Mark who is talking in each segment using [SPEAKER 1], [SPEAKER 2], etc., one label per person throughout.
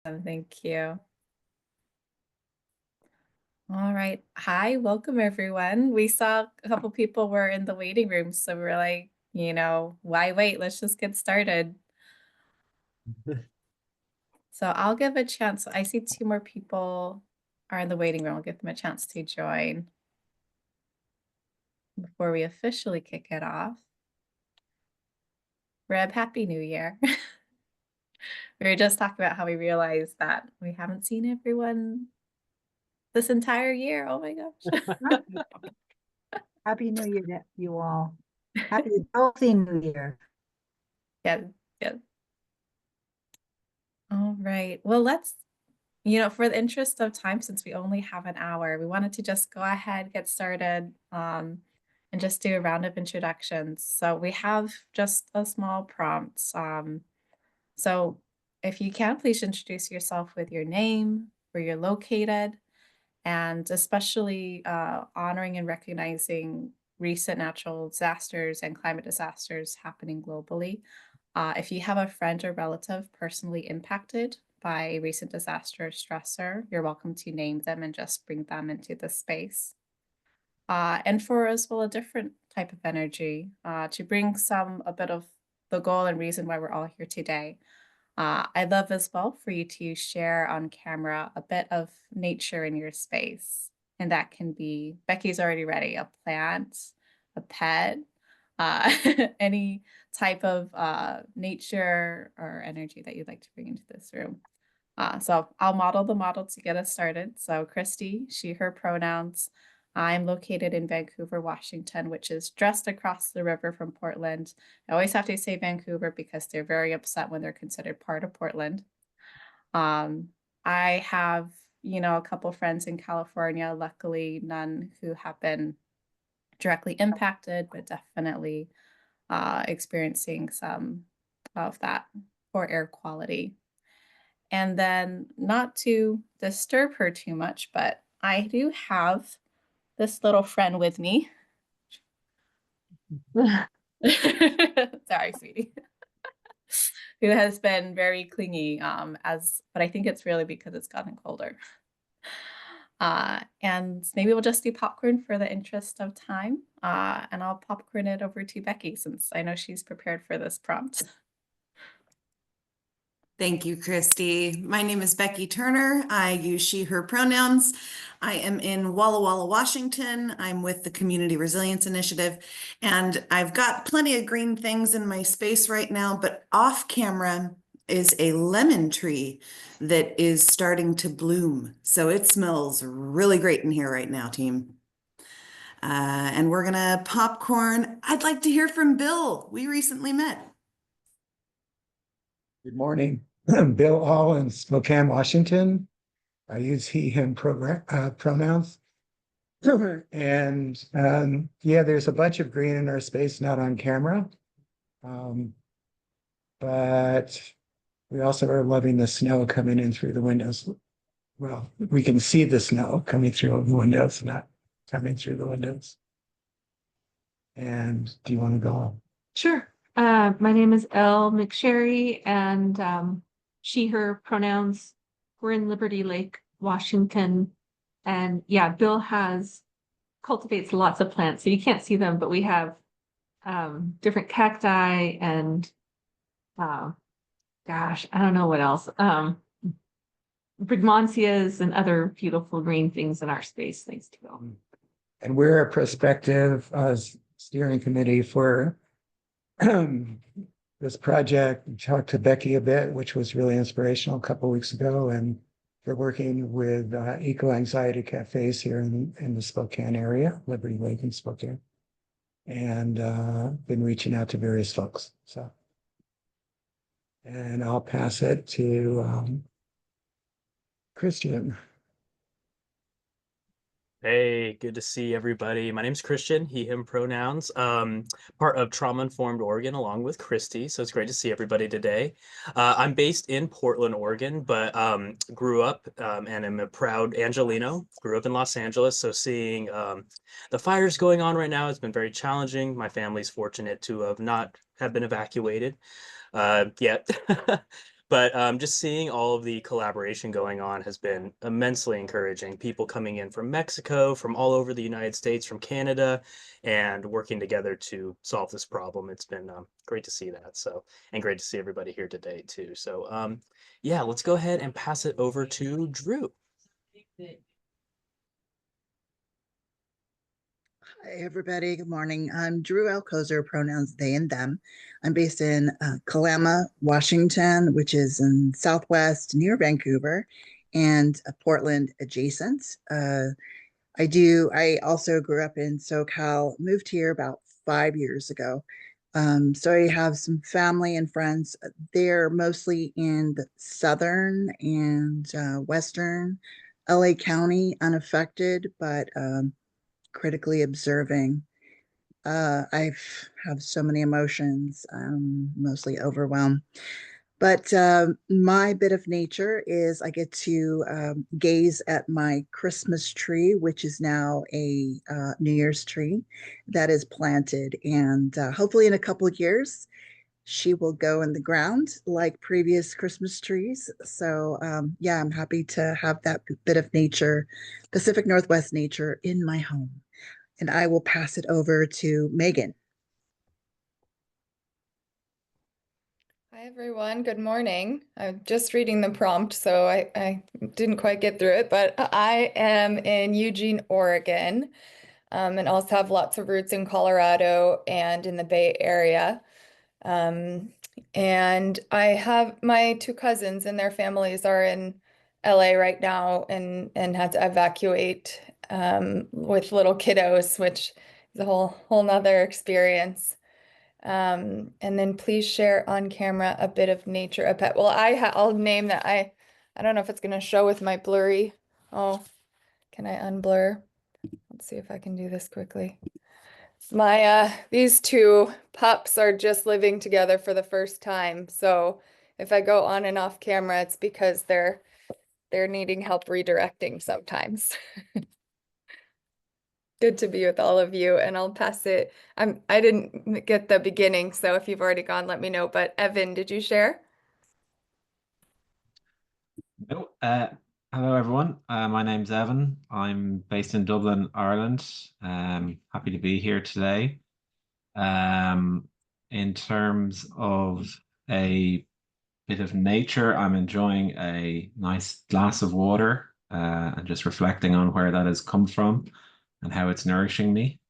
[SPEAKER 1] Thank you. All right. Hi, welcome everyone. We saw a couple people were in the waiting room, so we were like, why wait? Let's just get started. So I'll give a chance. I see two more people are in the waiting room. I'll give them a chance to join before we officially kick it off. Reb, Happy New Year. We were just talking about how we realized that we haven't seen everyone this entire year. Oh my gosh.
[SPEAKER 2] Happy New Year to you all. Happy healthy New Year.
[SPEAKER 1] Yeah, yeah. All right. Well, for the interest of time, since we only have an hour, we wanted to just go ahead, get started, and just do a round of introductions. So we have just a small prompt. So if you can, please introduce yourself with your name, where you're located, and especially honoring and recognizing recent natural disasters and climate disasters happening globally. If you have a friend or relative personally impacted by a recent disaster or stressor, you're welcome to name them and just bring them into the space. And for as well a different type of energy to bring a bit of the goal and reason why we're all here today. I'd love as well for you to share on camera a bit of nature in your space. And that can be, Becky's already ready, a plant, a pet, uh, any type of nature or energy that you'd like to bring into this room. So I'll model the model to get us started. So Christy, she, her pronouns. I'm located in Vancouver, Washington, which is just across the river from Portland. I always have to say Vancouver because they're very upset when they're considered part of Portland. Um, I have, a couple friends in California, luckily none who have been directly impacted, but definitely experiencing some of that poor air quality. And then, not to disturb her too much, but I do have this little friend with me. Sorry, sweetie. Who has been very clingy, but I think it's really because it's gotten colder. And maybe we'll just do popcorn for the interest of time. And I'll popcorn it over to Becky since I know she's prepared for this prompt.
[SPEAKER 3] Thank you, Christy. My name is Becky Turner. I use she, her pronouns. I am in Walla Walla, Washington. I'm with the Community Resilience Initiative, and I've got plenty of green things in my space right now, but off camera is a lemon tree that is starting to bloom. So it smells really great in here right now, team. And we're gonna popcorn. I'd like to hear from Bill. We recently met.
[SPEAKER 4] Good morning. Bill All in Spokane, Washington. I use he, him pronouns. And yeah, there's a bunch of green in our space, not on camera. But we also are loving the snow coming in through the windows. Well, we can see the snow coming through the windows, not coming through the windows. And do you want to go on?
[SPEAKER 5] Sure. My name is Elle McSherry, and she, her pronouns. We're in Liberty Lake, Washington. And yeah, Bill cultivates lots of plants. So you can't see them, but we have different cacti and gosh, I don't know what else. Brigmansias and other beautiful green things in our space, thanks to Bill.
[SPEAKER 4] And we're a prospective steering committee for this project. We talked to Becky a bit, which was really inspirational a couple of weeks ago, and we're working with eco anxiety cafes here in the Spokane area, Liberty Lake in Spokane, and been reaching out to various folks. So, and I'll pass it to Christian.
[SPEAKER 6] Hey, good to see everybody. My name's Christian, he, him pronouns, part of Trauma Informed Oregon along with Christy. So it's great to see everybody today. I'm based in Portland, Oregon, but grew up and am a proud Angelino, grew up in Los Angeles. So seeing the fires going on right now has been very challenging. My family's fortunate to have not have been evacuated yet. But just seeing all of the collaboration going on has been immensely encouraging. People coming in from Mexico, from all over the United States, from Canada, and working together to solve this problem. It's been great to see that. So, and great to see everybody here today too. So, yeah, let's go ahead and pass it over to Drew.
[SPEAKER 7] Hi, everybody. Good morning. I'm Drew Alcozer, pronouns they and them. I'm based in Kalama, Washington, which is in Southwest near Vancouver, and Portland adjacent. I also grew up in SoCal, moved here about 5 years ago. So I have some family and friends. They're mostly in the southern and western LA County, unaffected, but critically observing. I have so many emotions, mostly overwhelmed. But my bit of nature is I get to gaze at my Christmas tree, which is now a New Year's tree that is planted. And hopefully in a couple of years, she will go in the ground like previous Christmas trees. So yeah, I'm happy to have that bit of nature, Pacific Northwest nature in my home. And I will pass it over to Megan.
[SPEAKER 8] Hi, everyone. Good morning. I'm just reading the prompt, so I didn't quite get through it, but I am in Eugene, Oregon, and also have lots of roots in Colorado and in the Bay Area. And I have my two cousins and their families are in LA right now and had to evacuate with little kiddos, which is a whole nother experience. And then please share on camera a bit of nature, a pet. Well, I'll name that. I don't know if it's gonna show with my blurry. Oh, can I unblur? Let's see if I can do this quickly. My these two pups are just living together for the first time. So if I go on and off camera, it's because they're needing help redirecting sometimes. Good to be with all of you, and I'll pass it. I didn't get the beginning, so if you've already gone, let me know. But Evan, did you share?
[SPEAKER 9] No, hello everyone. My name's Evan. I'm based in Dublin, Ireland. Happy to be here today. In terms of a bit of nature, I'm enjoying a nice glass of water and just reflecting on where that has come from and how it's nourishing me.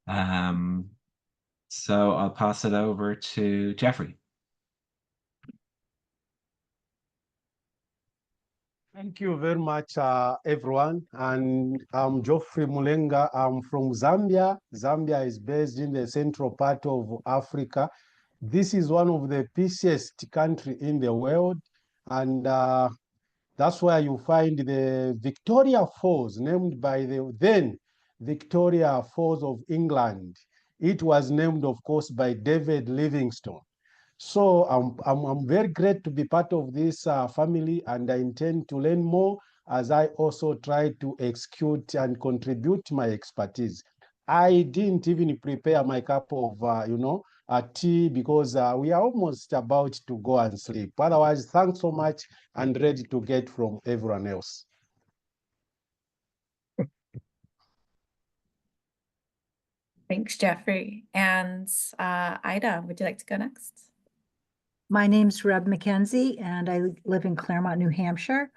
[SPEAKER 9] So I'll pass it over to Jeffrey.
[SPEAKER 10] Thank you very much, everyone. And I'm Geoffrey Mulenga. I'm from Zambia. Zambia is based in the central part of Africa. This is one of the peacefulest country in the world. And that's where you find the Victoria Falls, named by the then Victoria Falls of England. It was named, of course, by David Livingstone. So I'm very great to be part of this family, and I intend to learn more as I also try to execute and contribute my expertise. I didn't even prepare my cup of, tea because we are almost about to go and sleep. Otherwise, thanks so much and ready to get from everyone else.
[SPEAKER 1] Thanks, Jeffrey. And Ida, would you like to go next?
[SPEAKER 2] My name's Reb McKenzie, and I live in Claremont, New Hampshire.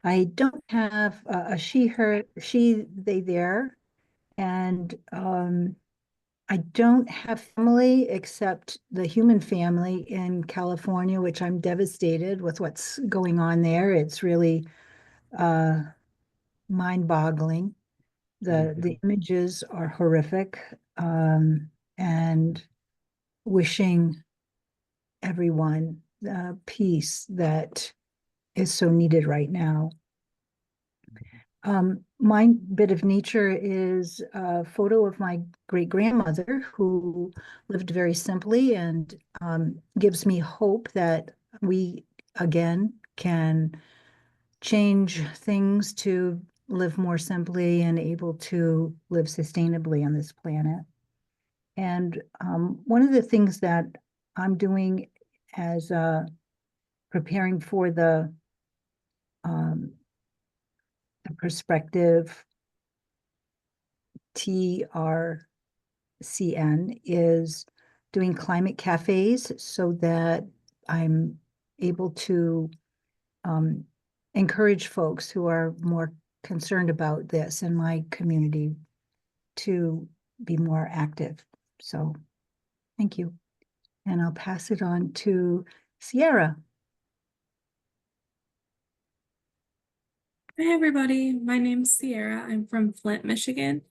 [SPEAKER 2] I don't have a she, her, she, they, there, and I don't have family except the human family in California, which I'm devastated with what's going on there. It's really mind-boggling. The images are horrific, and wishing everyone peace that is so needed right now. My bit of nature is a photo of my great-grandmother who lived very simply and gives me hope that we again can change things to live more simply and able to live sustainably on this planet. And one of the things that I'm doing as a preparing for the Prospective TRCN is doing climate cafes so that I'm able to encourage folks who are more concerned about this in my community to be more active. So thank you. And I'll pass it on to Sierra.
[SPEAKER 11] Hi, everybody. My name's Sierra. I'm from Flint, Michigan.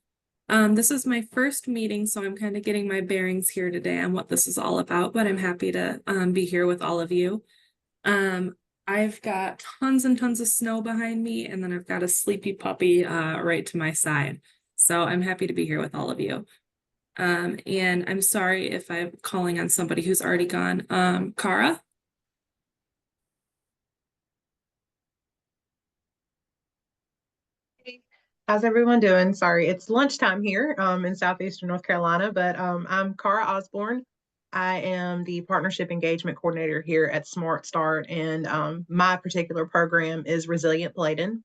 [SPEAKER 11] This is my first meeting, so I'm kind of getting my bearings here today on what this is all about, but I'm happy to be here with all of you. I've got tons and tons of snow behind me, and then I've got a sleepy puppy right to my side. So I'm happy to be here with all of you. And I'm sorry if I'm calling on somebody who's already gone. Kara?
[SPEAKER 12] How's everyone doing? Sorry, it's lunchtime here in southeastern North Carolina, but I'm Kara Osborne. I am the Partnership Engagement Coordinator here at Smart Start, and my particular program is Resilient Bladen.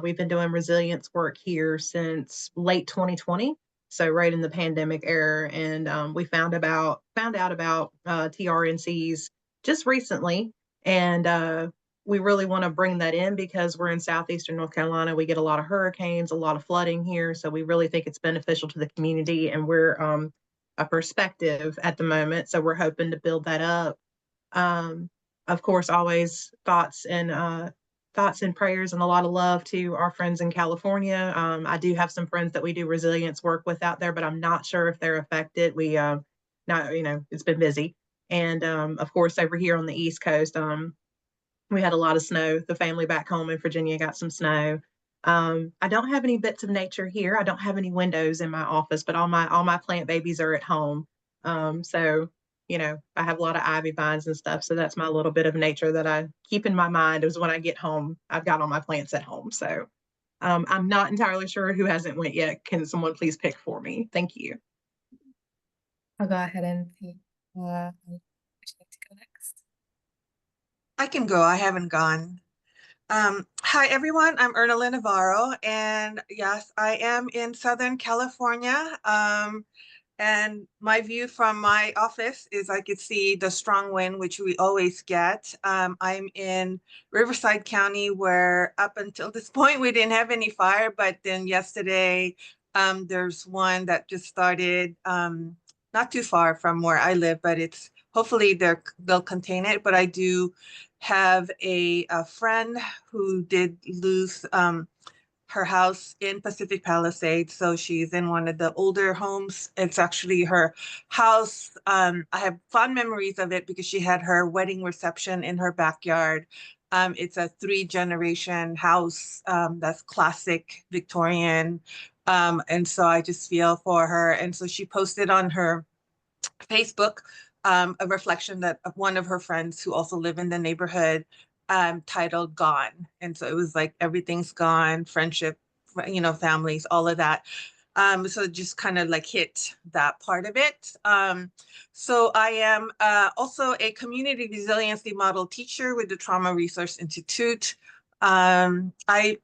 [SPEAKER 12] We've been doing resilience work here since late 2020, so right in the pandemic era, and we found out about TRNCs just recently, and we really want to bring that in because we're in southeastern North Carolina. We get a lot of hurricanes, a lot of flooding here. So we really think it's beneficial to the community, and we're a Prospective at the moment. So we're hoping to build that up. Of course, always thoughts and prayers and a lot of love to our friends in California. I do have some friends that we do resilience work with out there, but I'm not sure if they're affected. It's been busy. And of course, over here on the East Coast, we had a lot of snow. The family back home in Virginia got some snow. I don't have any bits of nature here. I don't have any windows in my office, but all my plant babies are at home. So I have a lot of ivy vines and stuff. So that's my little bit of nature that I keep in my mind is when I get home. I've got all my plants at home. So I'm not entirely sure who hasn't went yet. Can someone please pick for me? Thank you.
[SPEAKER 1] I'll go ahead and would you like to go next?
[SPEAKER 13] I can go. I haven't gone. Hi, everyone. I'm Ernalyn Navarro, and yes, I am in Southern California. And my view from my office is I could see the strong wind, which we always get. I'm in Riverside County, where up until this point, we didn't have any fire, but then yesterday, there's one that just started not too far from where I live, but it's hopefully they'll contain it. But I do have a friend who did lose her house in Pacific Palisades. So she's in one of the older homes. It's actually her house. I have fond memories of it because she had her wedding reception in her backyard. It's a 3-generation house that's classic Victorian. And so I just feel for her. And so she posted on her Facebook a reflection that of one of her friends who also live in the neighborhood titled Gone. And so it was like everything's gone, friendship, families, all of that. So it just kind of like hit that part of it. So I am also a community resiliency model teacher with the Trauma Resource Institute. I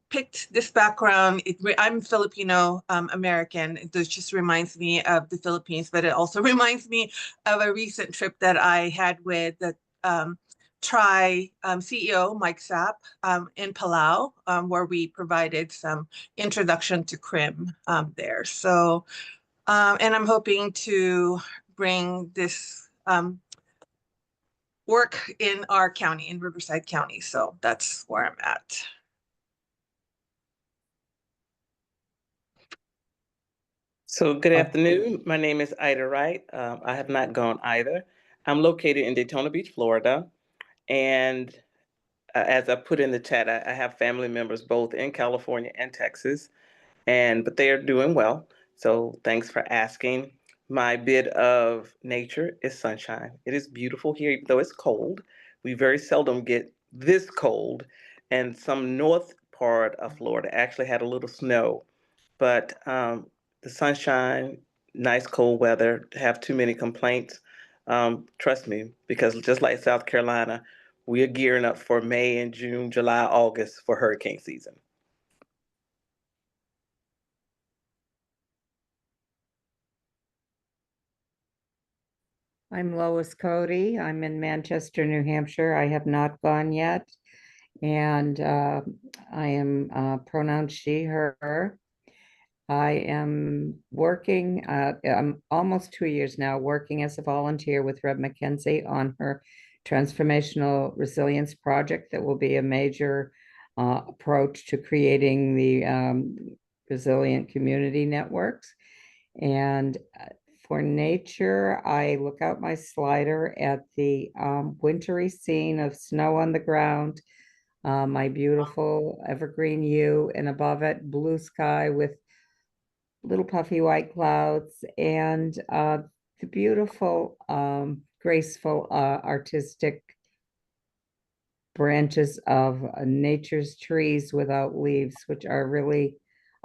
[SPEAKER 13] picked this background. I'm Filipino American. It just reminds me of the Philippines, but it also reminds me of a recent trip that I had with the CEO, Mike Sapp, in Palau, where we provided some introduction to CRIM there. So, and I'm hoping to bring this work in our county, in Riverside County. So that's where I'm at.
[SPEAKER 14] So good afternoon. My name is Ida Wright. I have not gone either. I'm located in Daytona Beach, Florida. And as I put in the chat, I have family members both in California and Texas, but they are doing well. So thanks for asking. My bit of nature is sunshine. It is beautiful here, even though it's cold. We very seldom get this cold. And some north part of Florida actually had a little snow. But the sunshine, nice cold weather, have too many complaints. Trust me, because just like South Carolina, we are gearing up for May and June, July, August for hurricane season.
[SPEAKER 15] I'm Lois Cody. I'm in Manchester, New Hampshire. I have not gone yet. And I am pronouns she, her. I am working, I'm almost 2 years now working as a volunteer with Reb McKenzie on her Transformational Resilience Project that will be a major approach to creating the resilient community networks. And for nature, I look out my slider at the wintry scene of snow on the ground, my beautiful evergreen yew, and above it, blue sky with little puffy white clouds, and the beautiful, graceful, artistic branches of nature's trees without leaves, which are really,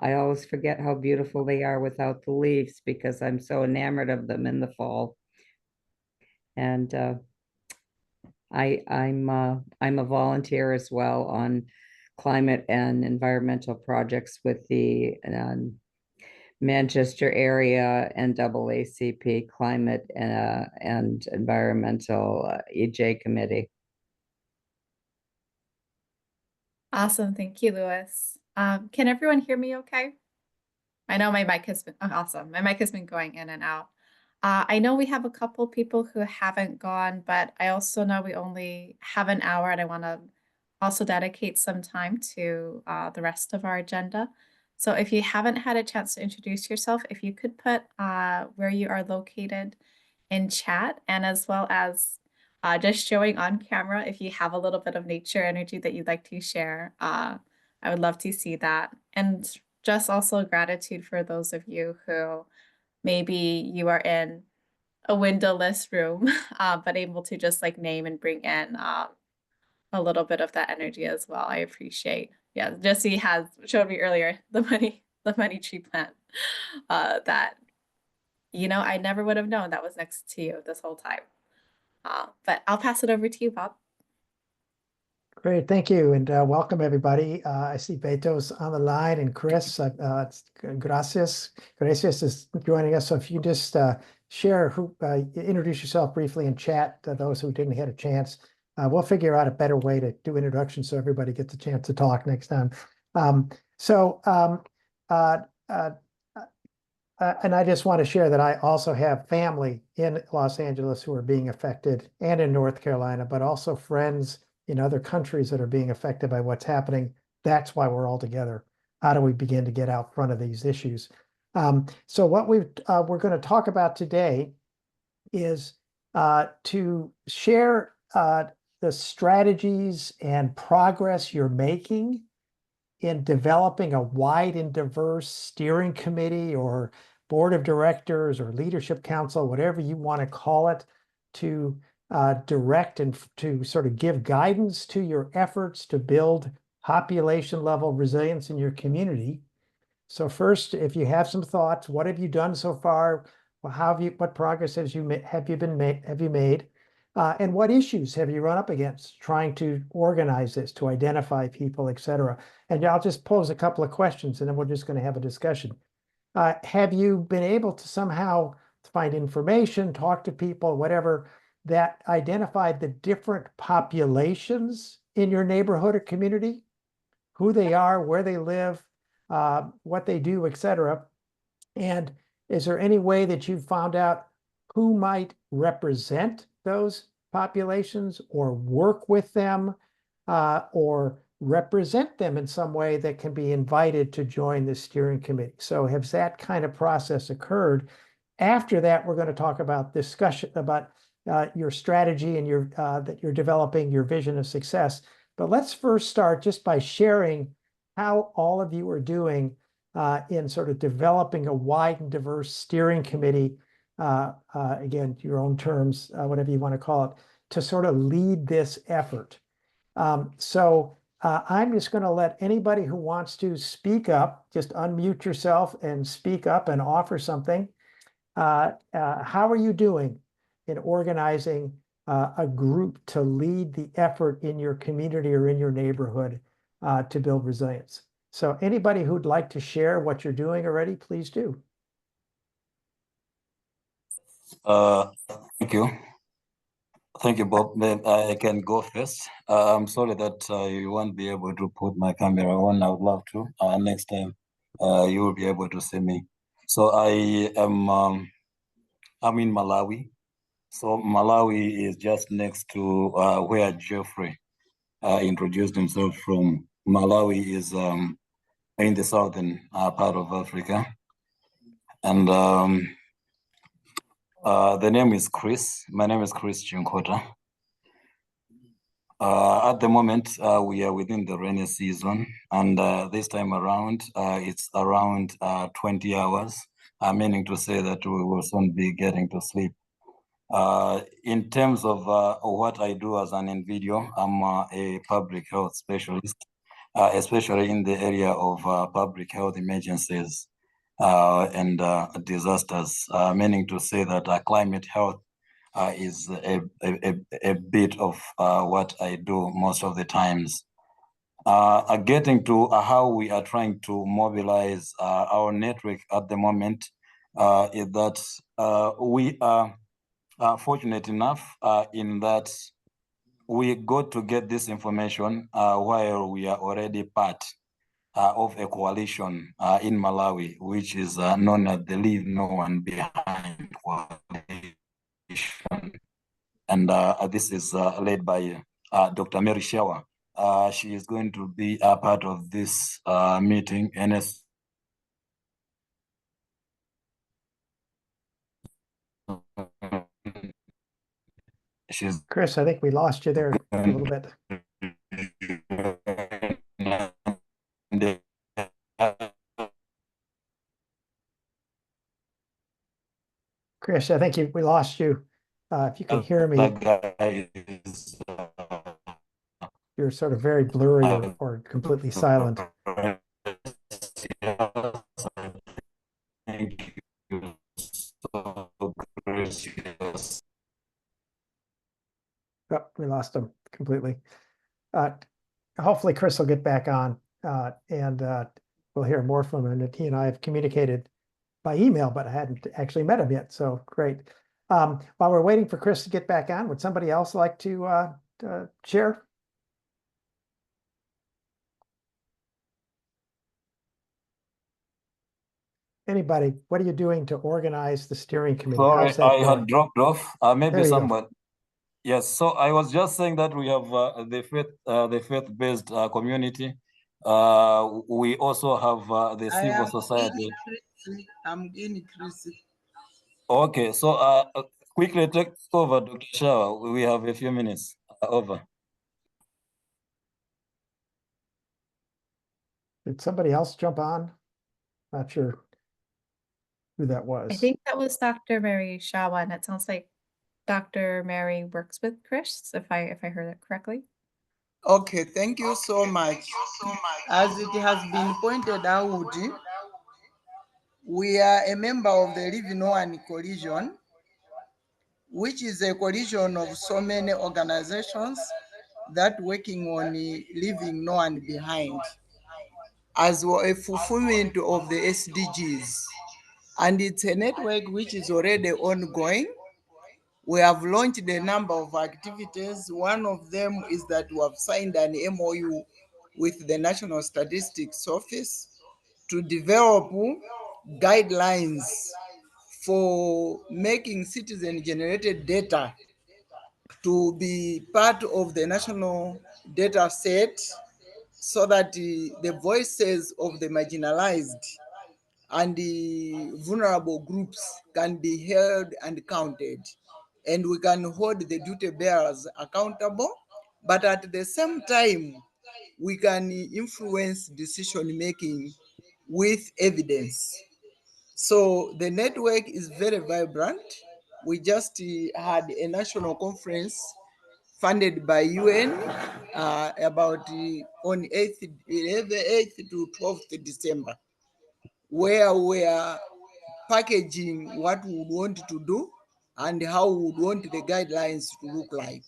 [SPEAKER 15] I always forget how beautiful they are without the leaves because I'm so enamored of them in the fall. And I'm a volunteer as well on climate and environmental projects with the Manchester area NAACP Climate and Environmental EJ Committee.
[SPEAKER 1] Awesome. Thank you, Louis. Can everyone hear me okay? I know my mic has been awesome. My mic has been going in and out. I know we have a couple people who haven't gone, but I also know we only have an hour and I want to also dedicate some time to the rest of our agenda. So if you haven't had a chance to introduce yourself, if you could put where you are located in chat, and as well as just showing on camera if you have a little bit of nature energy that you'd like to share. I would love to see that. And just also gratitude for those of you who maybe you are in a windowless room, but able to just like name and bring in a little bit of that energy as well. I appreciate. Yeah, Jesse has showed me earlier the money tree plant that, you know, I never would have known that was next to you this whole time. But I'll pass it over to you, Bob.
[SPEAKER 16] Great, thank you, and welcome everybody. I see Beto's on the line and Chris. Gracias is joining us. So if you just share introduce yourself briefly in chat to those who didn't get a chance. We'll figure out a better way to do introductions so everybody gets a chance to talk next time. And I just want to share that I also have family in Los Angeles who are being affected, and in North Carolina, but also friends in other countries that are being affected by what's happening. That's why we're all together. How do we begin to get out front of these issues? So what we're going to talk about today is to share the strategies and progress you're making in developing a wide and diverse steering committee or board of directors or leadership council, whatever you want to call it, to direct and to sort of give guidance to your efforts to build population level resilience in your community. So first, if you have some thoughts, what have you done so far? Well, what progress have you made? And what issues have you run up against trying to organize this, to identify people, et cetera? And I'll just pose a couple of questions and then we're just going to have a discussion. Have you been able to somehow find information, talk to people, whatever, that identified the different populations in your neighborhood or community, who they are, where they live, what they do, et cetera? And is there any way that you've found out who might represent those populations or work with them or represent them in some way that can be invited to join the steering committee? So has that kind of process occurred? After that, we're going to talk about discussion about your strategy and that you're developing your vision of success. But let's first start just by sharing how all of you are doing in sort of developing a wide and diverse steering committee, again, your own terms, whatever you want to call it, to sort of lead this effort. So I'm just going to let anybody who wants to speak up, just unmute yourself and speak up and offer something. How are you doing in organizing a group to lead the effort in your community or in your neighborhood to build resilience. So anybody who'd like to share what you're doing already, please do.
[SPEAKER 17] Thank you. Thank you, Bob. I can go first. I'm sorry that you won't be able to put my camera on. I would love to. Next time, you will be able to see me. So I am I'm in Malawi. So Malawi is just next to where Geoffrey introduced himself from. Malawi is in the southern part of Africa. And the name is Chris. My name is Chris Chinkota. At the moment, we are within the rainy season, and this time around, it's around 20 hours, meaning to say that we will soon be getting to sleep. In terms of what I do as an individual, I'm a public health specialist, especially in the area of public health emergencies and disasters, meaning to say that climate health is a bit of what I do most of the times. Getting to how we are trying to mobilize our network at the moment is that we are fortunate enough in that we got to get this information while we are already part of a coalition in Malawi, which is known as the Leave No One Behind Coalition. And this is led by Dr. Mary Shawer. She is going to be a part of this meeting.
[SPEAKER 16] Chris, I think we lost you there a little bit. Chris, I think we lost you. If you can hear me, you're sort of very blurry or completely silent.
[SPEAKER 17] Thank you so gracious.
[SPEAKER 16] Oh, we lost him completely. Hopefully Chris will get back on and we'll hear more from him. And he and I have communicated by email, but I hadn't actually met him yet. So great. While we're waiting for Chris to get back on, would somebody else like to share? Anybody, what are you doing to organize the steering committee?
[SPEAKER 17] Sorry,
[SPEAKER 16] How's that
[SPEAKER 17] I
[SPEAKER 16] going?
[SPEAKER 17] had dropped off. Maybe someone. Yes, so I was just saying that we have the faith-based community. We also have the civil society.
[SPEAKER 18] I'm in Chris.
[SPEAKER 17] Okay, so quickly take over, Dr. Shaw. We have a few minutes. Over.
[SPEAKER 16] Did somebody else jump on? Not sure who that was.
[SPEAKER 1] I think that was Dr. Mary Shawa, and it sounds like Dr. Mary works with Chris, if I heard it correctly.
[SPEAKER 18] Okay, thank you so much. As it has been pointed out, we are a member of the Leave No One Coalition, which is a coalition of so many organizations that working on leaving no one behind as a fulfillment of the SDGs. And it's a network which is already ongoing. We have launched a number of activities. One of them is that we have signed an MOU with the National Statistics Office to develop guidelines for making citizen-generated data to be part of the national data set so that the voices of the marginalized and the vulnerable groups can be held and counted. And we can hold the duty bearers accountable, but at the same time, we can influence decision making with evidence. So the network is very vibrant. We just had a national conference funded by UN about on 8th to 12th December, where we are packaging what we want to do and how we would want the guidelines to look like.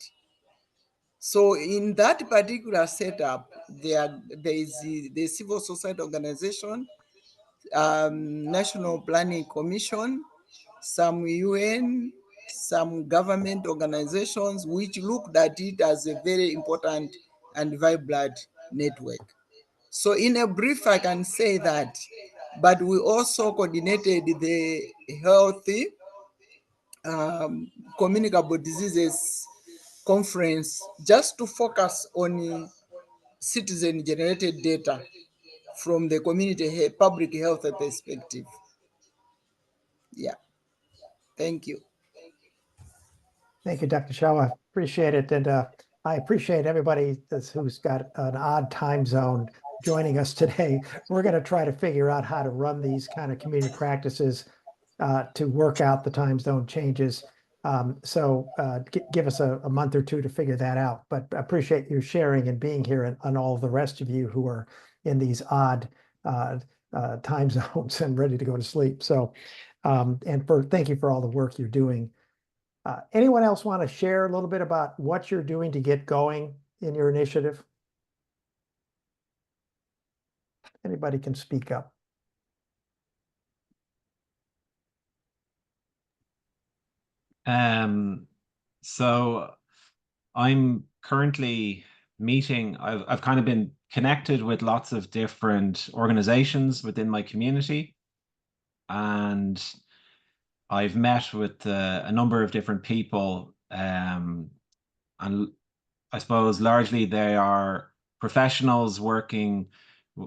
[SPEAKER 18] So in that particular setup, there is the civil society organization, National Planning Commission, some UN, some government organizations, which looked at it as a very important and vibrant network. So in a brief, I can say that, but we also coordinated the healthy communicable diseases conference just to focus on citizen generated data from the community public health perspective. Yeah, thank you.
[SPEAKER 16] Thank you, Dr. Shaw. I appreciate it. And I appreciate everybody who's got an odd time zone joining us today. We're going to try to figure out how to run these kind of community practices to work out the time zone changes. So give us a month or two to figure that out. But I appreciate you sharing and being here, and all of the rest of you who are in these odd time zones and ready to go to sleep. So, thank you for all the work you're doing. Anyone else want to share a little bit about what you're doing to get going in your initiative? Anybody can speak up.
[SPEAKER 9] So I'm currently meeting, I've kind of been connected with lots of different organizations within my community, and I've met with a number of different people, and I suppose largely they are professionals working,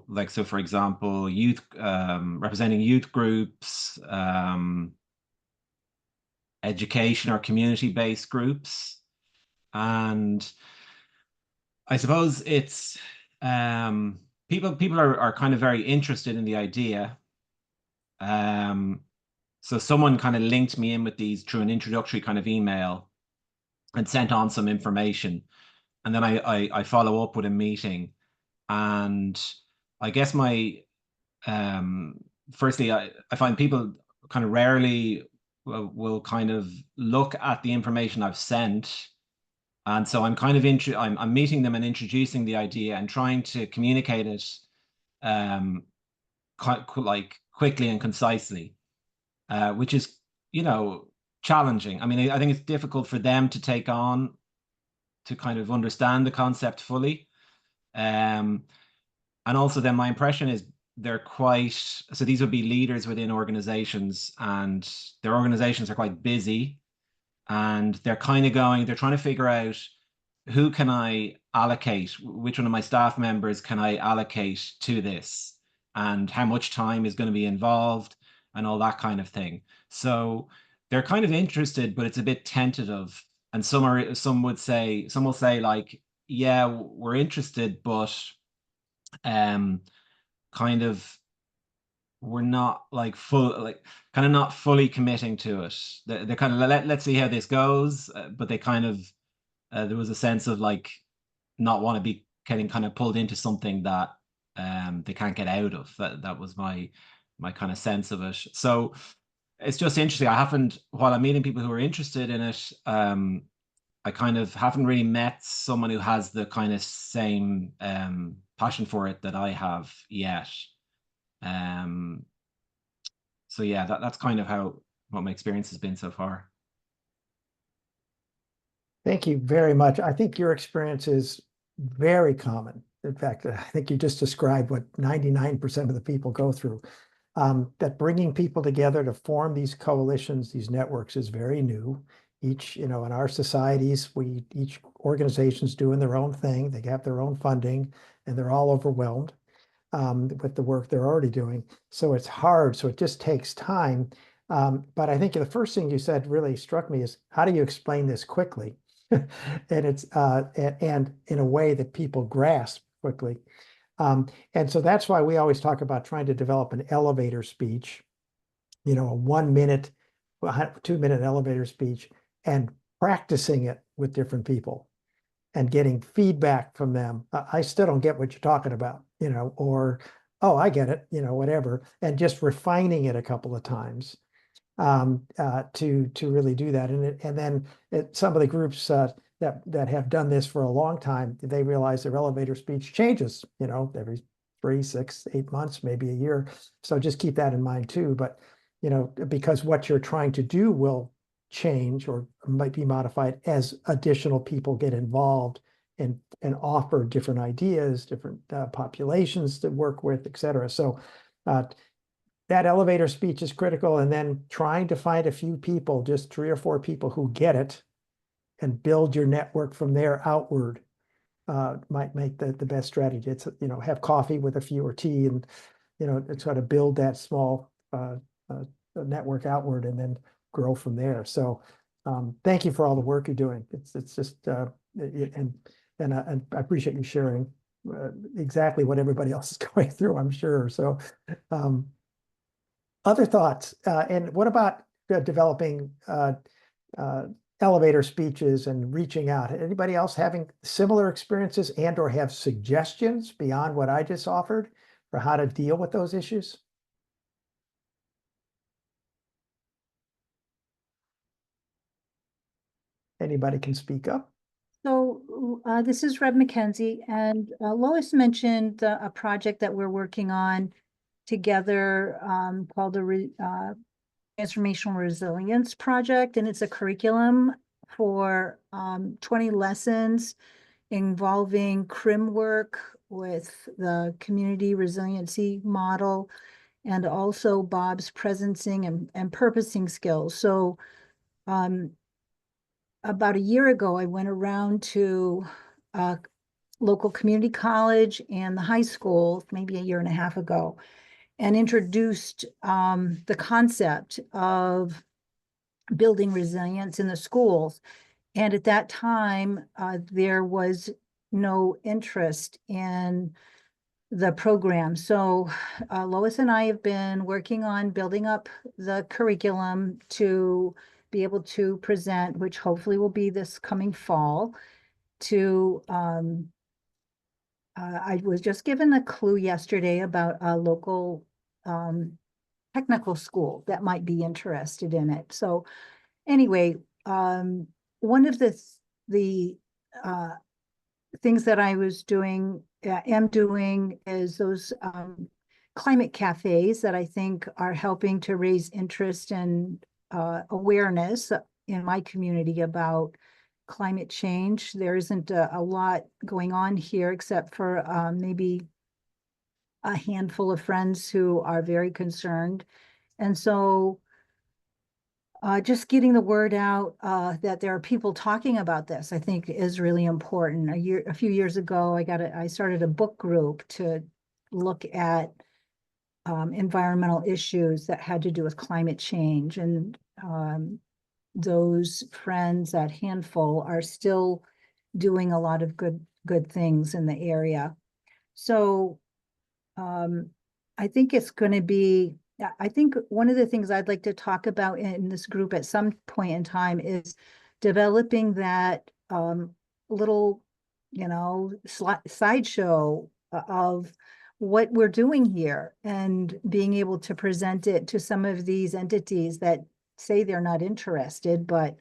[SPEAKER 9] like, so for example, youth, representing youth groups, education or community-based groups. And I suppose it's people are kind of very interested in the idea. So someone kind of linked me in with these through an introductory kind of email and sent on some information. And then I follow up with a meeting. And I guess my firstly, I find people kind of rarely will kind of look at the information I've sent. And so I'm kind of I'm meeting them and introducing the idea and trying to communicate it quite quickly and concisely, which is, challenging. I mean, I think it's difficult for them to take on, to kind of understand the concept fully. And also then my impression is so these would be leaders within organizations, and their organizations are quite busy, and they're trying to figure out, who can I allocate, which one of my staff members can I allocate to this, and how much time is going to be involved, and all that kind of thing. So they're kind of interested, but it's a bit tentative. And some will say like, yeah, we're interested, but kind of we're not like kind of not fully committing to it. They're kind of let's see how this goes, but they kind of there was a sense of like not want to be getting kind of pulled into something that they can't get out of. That was my kind of sense of it. So it's just interesting. While I'm meeting people who are interested in it, I kind of haven't really met someone who has the kind of same passion for it that I have yet. So yeah, that's kind of what my experience has been so far.
[SPEAKER 16] Thank you very much. I think your experience is very common. In fact, I think you just described what 99% of the people go through. That bringing people together to form these coalitions, these networks, is very new. In our societies, each organization's doing their own thing. They have their own funding, and they're all overwhelmed with the work they're already doing. So it's hard. So it just takes time. But I think the first thing you said really struck me is, how do you explain this quickly? And it's and in a way that people grasp quickly. And so that's why we always talk about trying to develop an elevator speech, a 1 minute, 2-minute elevator speech, and practicing it with different people and getting feedback from them. I still don't get what you're talking about, or, oh, I get it, whatever, and just refining it a couple of times. to really do that. And then some of the groups that have done this for a long time, they realize their elevator speech changes, every 3, 6, 8 months, maybe a year. So just keep that in mind too. But, because what you're trying to do will change or might be modified as additional people get involved and offer different ideas, different populations to work with, et cetera. So that elevator speech is critical. And then trying to find a few people, just 3 or 4 people who get it and build your network from there outward might make the best strategy. It's, have coffee with a few or tea and, try to build that small network outward and then grow from there. So thank you for all the work you're doing. It's just, and I appreciate you sharing exactly what everybody else is going through, I'm sure. So other thoughts, and what about developing elevator speeches and reaching out? Anybody else having similar experiences and or have suggestions beyond what I just offered for how to deal with those issues? Anybody can speak up.
[SPEAKER 2] So this is Reb McKenzie, and Lois mentioned a project that we're working on together called the Transformational Resilience Project, and it's a curriculum for 20 lessons involving CRIM work with the community resiliency model and also Bob's presencing and purposing skills. So about a year ago, I went around to a local community college and the high school, maybe a year and a half ago, and introduced the concept of building resilience in the schools. And at that time, there was no interest in the program. So Lois and I have been working on building up the curriculum to be able to present, which hopefully will be this coming fall, to I was just given a clue yesterday about a local technical school that might be interested in it. So anyway, one of the things that I was doing, am doing, is those climate cafes that I think are helping to raise interest and awareness in my community about climate change. There isn't a lot going on here except for maybe a handful of friends who are very concerned. And so just getting the word out that there are people talking about this, I think, is really important. A few years ago, I started a book group to look at environmental issues that had to do with climate change, and those friends, that handful, are still doing a lot of good things in the area. So I think it's going to be, I think one of the things I'd like to talk about in this group at some point in time is developing that little, sideshow of what we're doing here and being able to present it to some of these entities that say they're not interested, but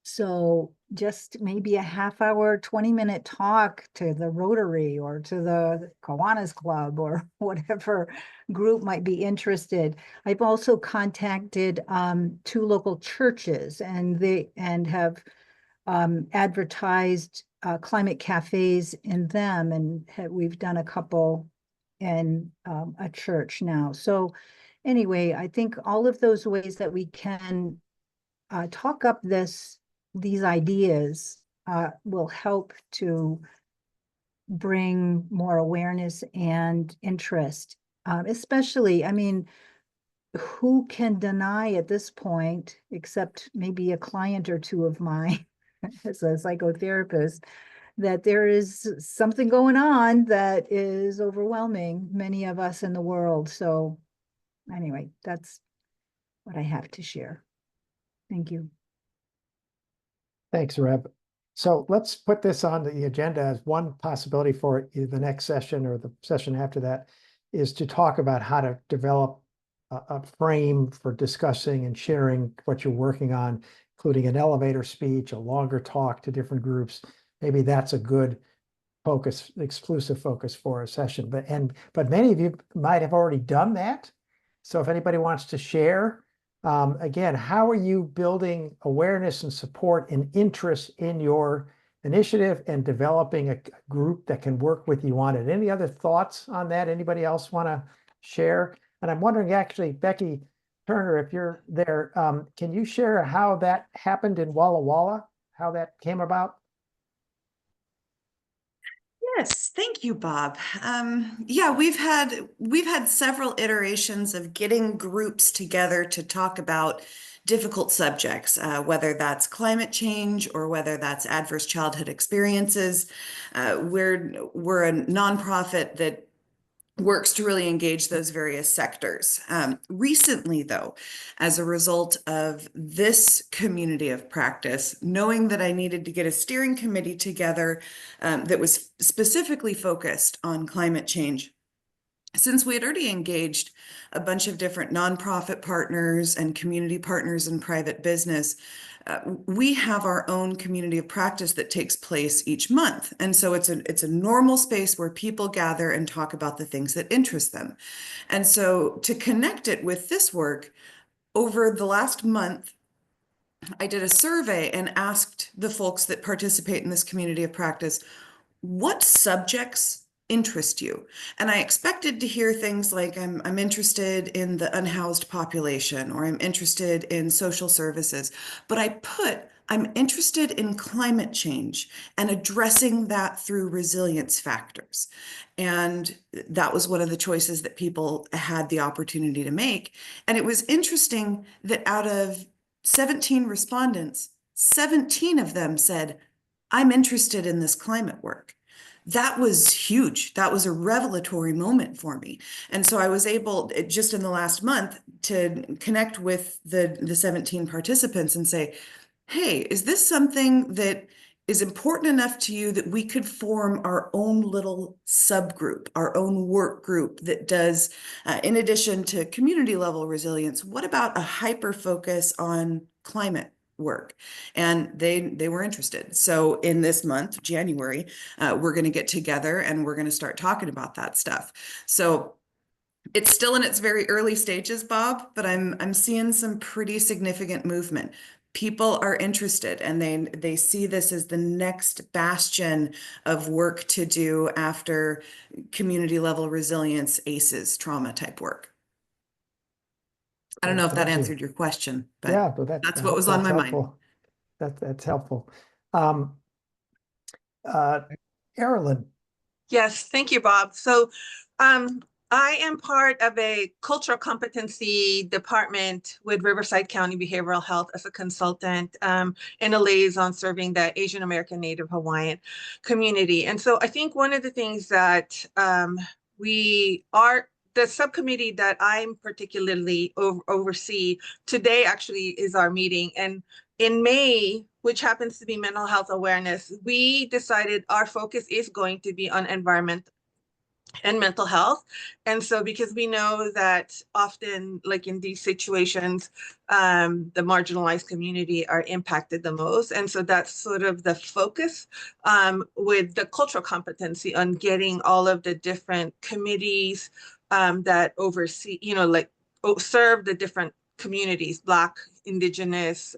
[SPEAKER 2] so just maybe a half-hour, 20-minute talk to the Rotary or to the Kiwanis Club or whatever group might be interested. I've also contacted 2 local churches, and they have advertised climate cafes in them, and we've done a couple in a church now. So anyway, I think all of those ways that we can talk up these ideas will help to bring more awareness and interest, especially, I mean, who can deny at this point, except maybe a client or 2 of mine as a psychotherapist, that there is something going on that is overwhelming many of us in the world. So anyway, that's what I have to share. Thank you.
[SPEAKER 16] Thanks, Reb. So let's put this on the agenda as one possibility for the next session or the session after that, is to talk about how to develop a frame for discussing and sharing what you're working on, including an elevator speech, a longer talk to different groups. Maybe that's a good focus, exclusive focus for a session. But many of you might have already done that. So if anybody wants to share, again, how are you building awareness and support and interest in your initiative and developing a group that can work with you on it? Any other thoughts on that? Anybody else want to share? And I'm wondering, actually, Becky Turner, if you're there, can you share how that happened in Walla Walla, how that came about?
[SPEAKER 3] Yes, thank you, Bob. Yeah, we've had several iterations of getting groups together to talk about difficult subjects, whether that's climate change or whether that's adverse childhood experiences. We're a nonprofit that works to really engage those various sectors. Recently, though, as a result of this community of practice, knowing that I needed to get a steering committee together that was specifically focused on climate change, since we had already engaged a bunch of different nonprofit partners and community partners in private business, we have our own community of practice that takes place each month. And so it's a normal space where people gather and talk about the things that interest them. And so to connect it with this work, over the last month, I did a survey and asked the folks that participate in this community of practice, what subjects interest you? And I expected to hear things like, I'm interested in the unhoused population, or I'm interested in social services, but I put, I'm interested in climate change and addressing that through resilience factors. And that was one of the choices that people had the opportunity to make. And it was interesting that out of 17 respondents, 17 of them said, I'm interested in this climate work. That was huge. That was a revelatory moment for me. And so I was able, just in the last month, to connect with the 17 participants and say, hey, is this something that is important enough to you that we could form our own little subgroup, our own work group that does, in addition to community level resilience, what about a hyper focus on climate work? And they were interested. So in this month, January, we're going to get together and we're going to start talking about that stuff. So it's still in its very early stages, Bob, but I'm seeing some pretty significant movement. People are interested and they see this as the next bastion of work to do after community level resilience, ACEs, trauma type work. I don't know if that answered your question, but
[SPEAKER 16] Yeah, but
[SPEAKER 3] that's what was on my mind.
[SPEAKER 16] That's helpful. Erilyn.
[SPEAKER 13] Yes, thank you, Bob. So I am part of a cultural competency department with Riverside County Behavioral Health as a consultant and a liaison serving the Asian American Native Hawaiian community. And so I think one of the things that the subcommittee that I'm particularly oversee today actually is our meeting. And in May, which happens to be mental health awareness, we decided our focus is going to be on environment and mental health. And so because we know that often, like in these situations, the marginalized community are impacted the most. And so that's sort of the focus with the cultural competency on getting all of the different committees that oversee, serve the different communities, Black, Indigenous,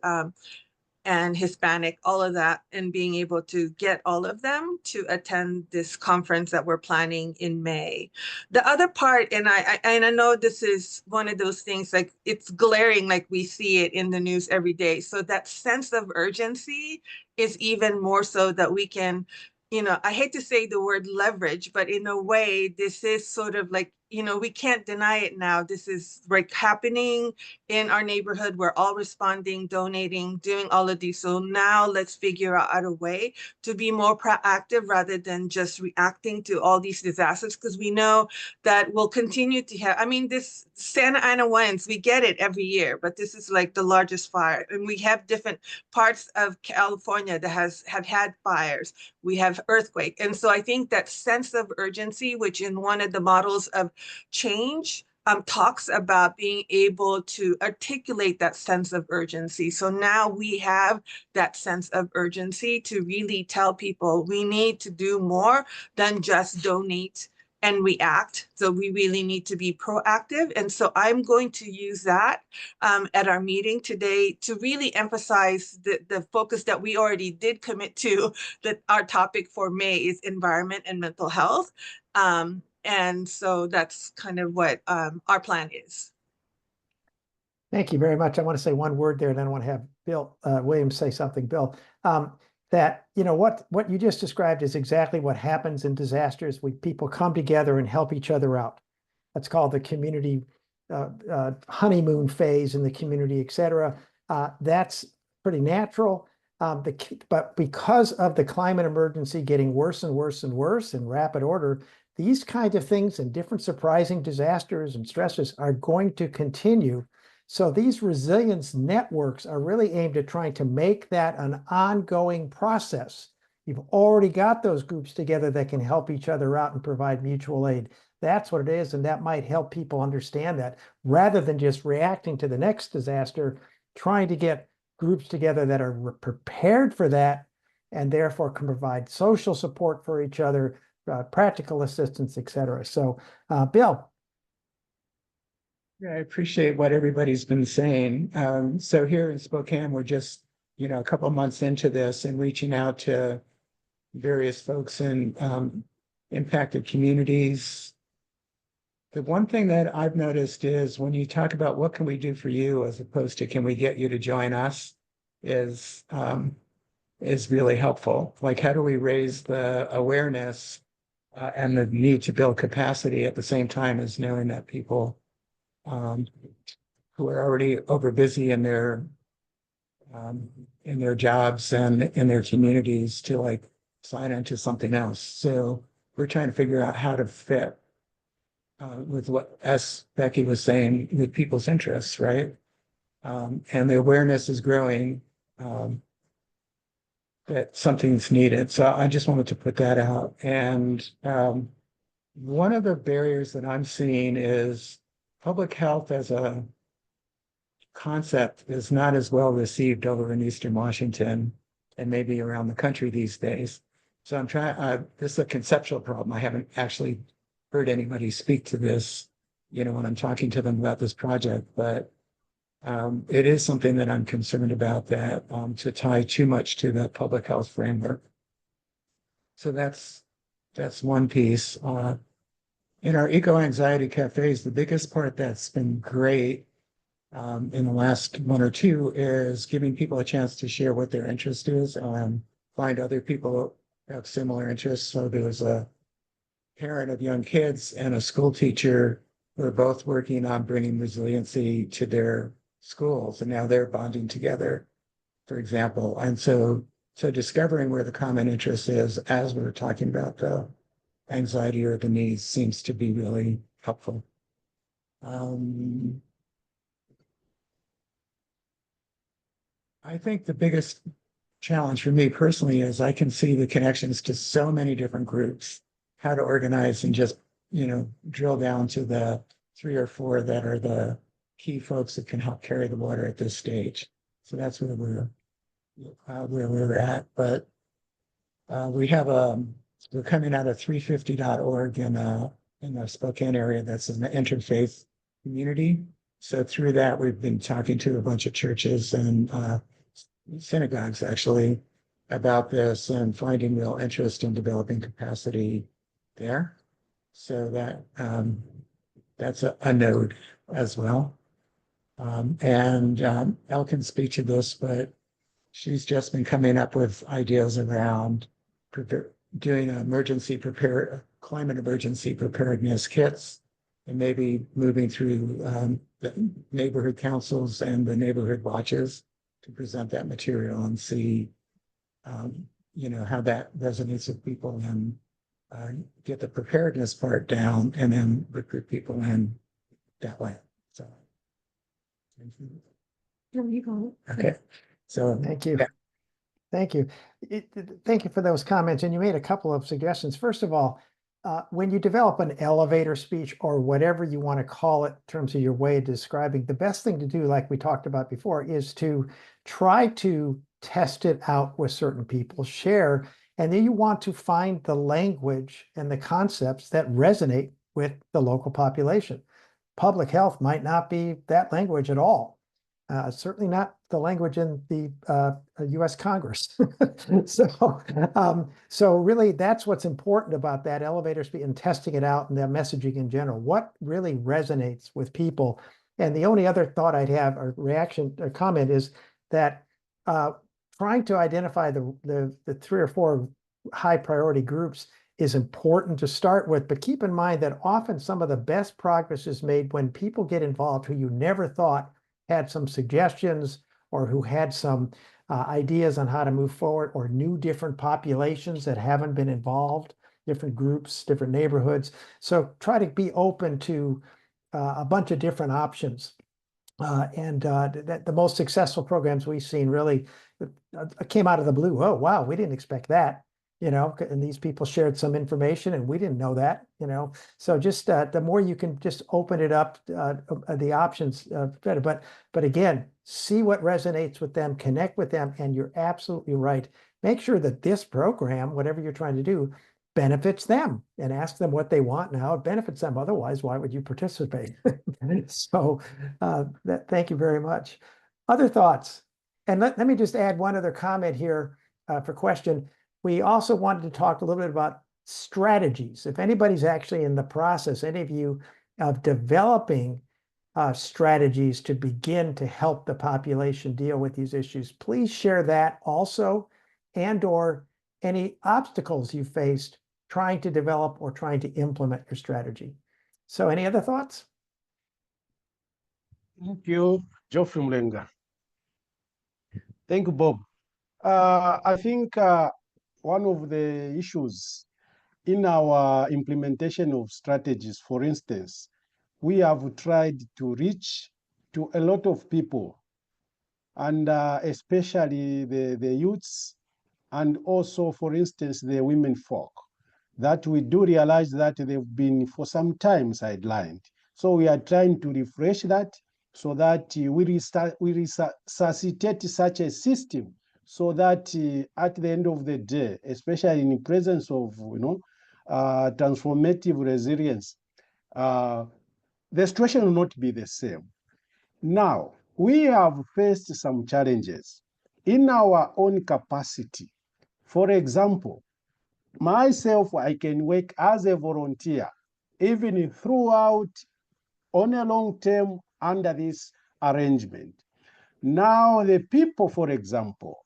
[SPEAKER 13] and Hispanic, all of that, and being able to get all of them to attend this conference that we're planning in May. The other part, and I know this is one of those things, like it's glaring, like we see it in the news every day. So that sense of urgency is even more so that we can, I hate to say the word leverage, but in a way, this is sort of like, we can't deny it now. This is like happening in our neighborhood. We're all responding, donating, doing all of these. So now let's figure out a way to be more proactive rather than just reacting to all these disasters, because we know that we'll continue to have, this Santa Ana winds, we get it every year, but this is like the largest fire. And we have different parts of California that have had fires. We have earthquake. And so I think that sense of urgency, which in one of the models of change talks about being able to articulate that sense of urgency. So now we have that sense of urgency to really tell people we need to do more than just donate and react. So we really need to be proactive. And so I'm going to use that at our meeting today to really emphasize the focus that we already did commit to, that our topic for May is environment and mental health. And so that's kind of what our plan is.
[SPEAKER 16] Thank you very much. I want to say one word there, and then I want to have Bill Williams say something. Bill, that what you just described is exactly what happens in disasters. People come together and help each other out. That's called the community honeymoon phase in the community, et cetera. That's pretty natural. But because of the climate emergency getting worse and worse and worse in rapid order, these kinds of things and different surprising disasters and stresses are going to continue. So these resilience networks are really aimed at trying to make that an ongoing process. You've already got those groups together that can help each other out and provide mutual aid. That's what it is, and that might help people understand that, rather than just reacting to the next disaster, trying to get groups together that are prepared for that and therefore can provide social support for each other, practical assistance, et cetera. So, Bill.
[SPEAKER 4] Yeah, I appreciate what everybody's been saying. So here in Spokane, we're just, a couple months into this and reaching out to various folks in impacted communities. The one thing that I've noticed is when you talk about what can we do for you as opposed to can we get you to join us is really helpful. Like, how do we raise the awareness and the need to build capacity at the same time as knowing that people who are already over busy in their jobs and in their communities to sign into something else. So we're trying to figure out how to fit with what, as Becky was saying, with people's interests, right? And the awareness is growing that something's needed. So I just wanted to put that out. And one of the barriers that I'm seeing is public health as a concept is not as well received over in Eastern Washington and maybe around the country these days. So I'm trying, this is a conceptual problem. I haven't actually heard anybody speak to this, when I'm talking to them about this project, but it is something that I'm concerned about, that to tie too much to the public health framework. So that's one piece. In our eco-anxiety cafes, the biggest part that's been great in the last one or two is giving people a chance to share what their interest is and find other people who have similar interests. So there was a parent of young kids and a school teacher who are both working on bringing resiliency to their schools, and now they're bonding together, for example. And so discovering where the common interest is as we're talking about the anxiety or the needs seems to be really helpful. I think the biggest challenge for me personally is I can see the connections to so many different groups, how to organize and just, drill down to the 3 or 4 that are the key folks that can help carry the water at this stage. So that's where we're at. But we have we're coming out of 350.org in the Spokane area. That's an interfaith community. So through that, we've been talking to a bunch of churches and synagogues actually about this and finding real interest in developing capacity there. So that's a node as well. And Elle can speak to this, but she's just been coming up with ideas around doing climate emergency preparedness kits, and maybe moving through the neighborhood councils and the neighborhood watches to present that material and see, how that resonates with people, and get the preparedness part down and then recruit people in that way. So. Okay. So
[SPEAKER 16] thank you. Thank you. Thank you for those comments. And you made a couple of suggestions. First of all, when you develop an elevator speech or whatever you want to call it in terms of your way of describing, the best thing to do, like we talked about before, is to try to test it out with certain people, share, and then you want to find the language and the concepts that resonate with the local population. Public health might not be that language at all. Certainly not the language in the U.S. Congress. So really, that's what's important about that elevator speech and testing it out and that messaging in general. What really resonates with people? And the only other thought I'd have, or reaction, or comment, is that trying to identify the 3 or 4 high priority groups is important to start with, but keep in mind that often some of the best progress is made when people get involved who you never thought had some suggestions or who had some ideas on how to move forward, or knew different populations that haven't been involved, different groups, different neighborhoods. So try to be open to a bunch of different options. That the most successful programs we've seen really came out of the blue. Oh, wow, we didn't expect that. And these people shared some information and we didn't know that, So just the more you can just open it up, the options better. But again, see what resonates with them, connect with them, and you're absolutely right. Make sure that this program, whatever you're trying to do, benefits them, and ask them what they want and how it benefits them. Otherwise, why would you participate? So thank you very much. Other thoughts? And let me just add one other comment here for question. We also wanted to talk a little bit about strategies. If anybody's actually in the process, any of you, of developing strategies to begin to help the population deal with these issues, please share that also, and/or any obstacles you faced trying to develop or trying to implement your strategy. So any other thoughts?
[SPEAKER 10] Thank you, Geoffrey Mulenga. Thank you, Bob. I think one of the issues in our implementation of strategies, for instance, we have tried to reach to a lot of people, and especially the youths, and also, for instance, the women folk, that we do realize that they've been for some time sidelined. So we are trying to refresh that so that we resuscitate such a system, so that at the end of the day, especially in the presence of transformative resilience, the situation will not be the same. Now, we have faced some challenges in our own capacity. For example, myself, I can work as a volunteer, even throughout on a long term under this arrangement. Now, the people, for example,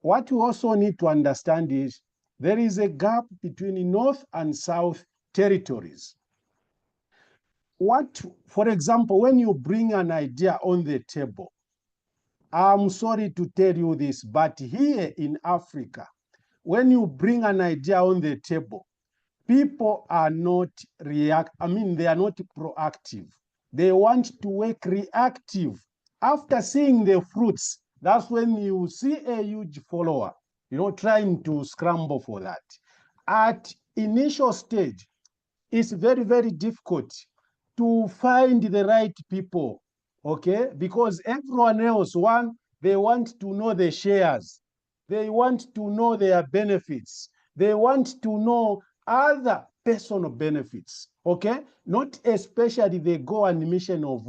[SPEAKER 10] what we also need to understand is there is a gap between North and South territories. For example, when you bring an idea on the table, I'm sorry to tell you this, but here in Africa, when you bring an idea on the table, people are not they are not proactive. They want to work reactive. After seeing the fruits, that's when you see a huge follower, trying to scramble for that. At initial stage, it's very, very difficult to find the right people, okay? Because everyone else, they want to know the shares. They want to know their benefits. They want to know other personal benefits, okay? Not especially the goal and mission of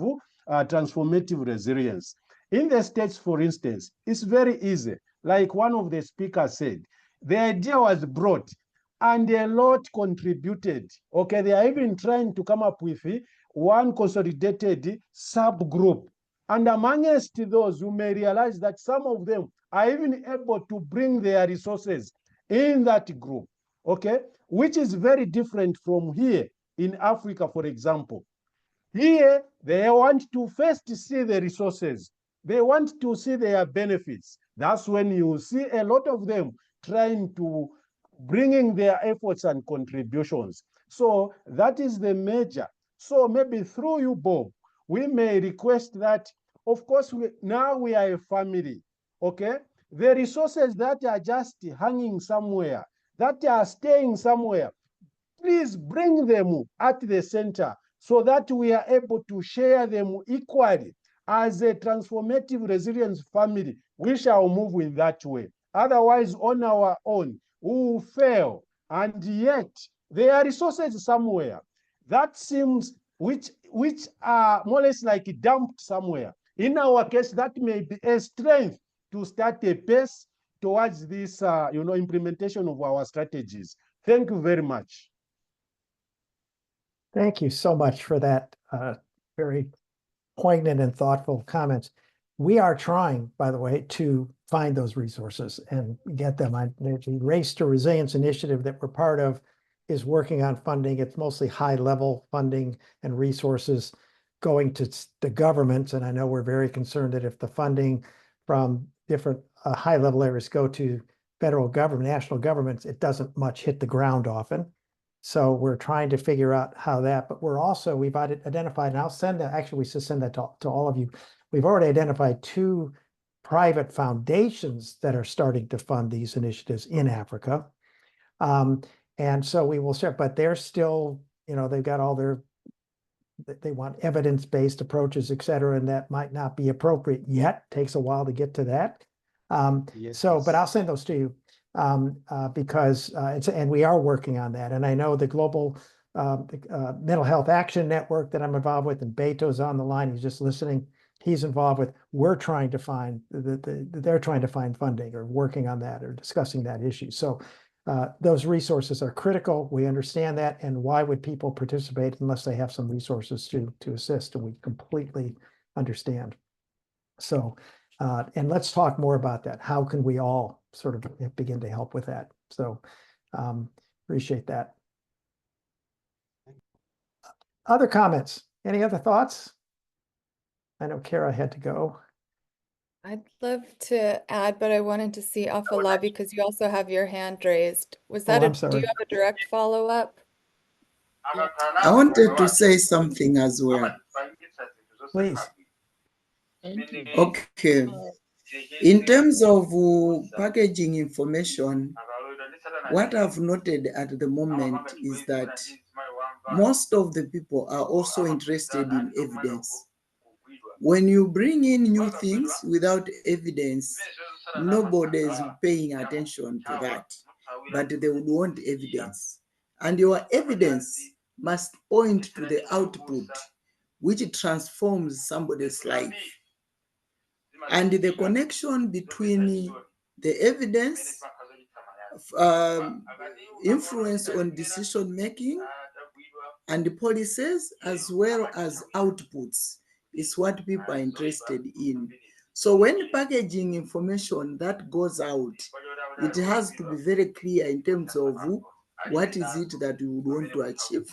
[SPEAKER 10] transformative resilience. In the States, for instance, it's very easy. Like one of the speakers said, the idea was brought and a lot contributed, okay? They are even trying to come up with one consolidated subgroup. And amongst those, you may realize that some of them are even able to bring their resources in that group, okay? Which is very different from here in Africa, for example. Here, they want to first see the resources. They want to see their benefits. That's when you see a lot of them trying to bringing their efforts and contributions. So that is the major. So maybe through you, Bob, we may request that, of course, now we are a family, okay? The resources that are just hanging somewhere, that are staying somewhere, please bring them at the center so that we are able to share them equally. As a transformative resilience family, we shall move in that way. Otherwise, on our own, we will fail. And yet, there are resources somewhere that seems which are more or less like dumped somewhere. In our case, that may be a strength to start a pace towards this implementation of our strategies. Thank you very much.
[SPEAKER 16] Thank you so much for that very poignant and thoughtful comments. We are trying, by the way, to find those resources and get them. The Race to Resilience initiative that we're part of is working on funding. It's mostly high-level funding and resources going to the governments. And I know we're very concerned that if the funding from different high-level areas go to federal government, national governments, it doesn't much hit the ground often. So we're trying to figure out how that, but we've identified, and I'll send that, actually we should send that to all of you. We've already identified 2 private foundations that are starting to fund these initiatives in Africa. And so we will share, but they're still, they've got all they want evidence-based approaches, et cetera, and that might not be appropriate yet. Takes a while to get to that. But I'll send those to you. Because and we are working on that. And I know the global mental health action network that I'm involved with, and Beto's on the line, he's just listening, he's involved with, we're trying to find, they're trying to find funding or working on that or discussing that issue. So those resources are critical. We understand that. And why would people participate unless they have some resources to assist? And we completely understand. So, and let's talk more about that. How can we all sort of begin to help with that? So appreciate that. Other comments? Any other thoughts? I know Kara had to go.
[SPEAKER 8] I'd love to add, but I wanted to see Afolabi because you also have your hand raised. Was that
[SPEAKER 16] I'm
[SPEAKER 8] do
[SPEAKER 16] sorry.
[SPEAKER 8] you have a direct follow-up?
[SPEAKER 18] I wanted to say something as well.
[SPEAKER 16] Please.
[SPEAKER 18] Okay. In terms of packaging information, what I've noted at the moment is that most of the people are also interested in evidence. When you bring in new things without evidence, nobody is paying attention to that, but they would want evidence. And your evidence must point to the output, which transforms somebody's life. And the connection between the evidence, influence on decision making, and the policies, as well as outputs, is what people are interested in. So when packaging information that goes out, it has to be very clear in terms of what is it that you would want to achieve,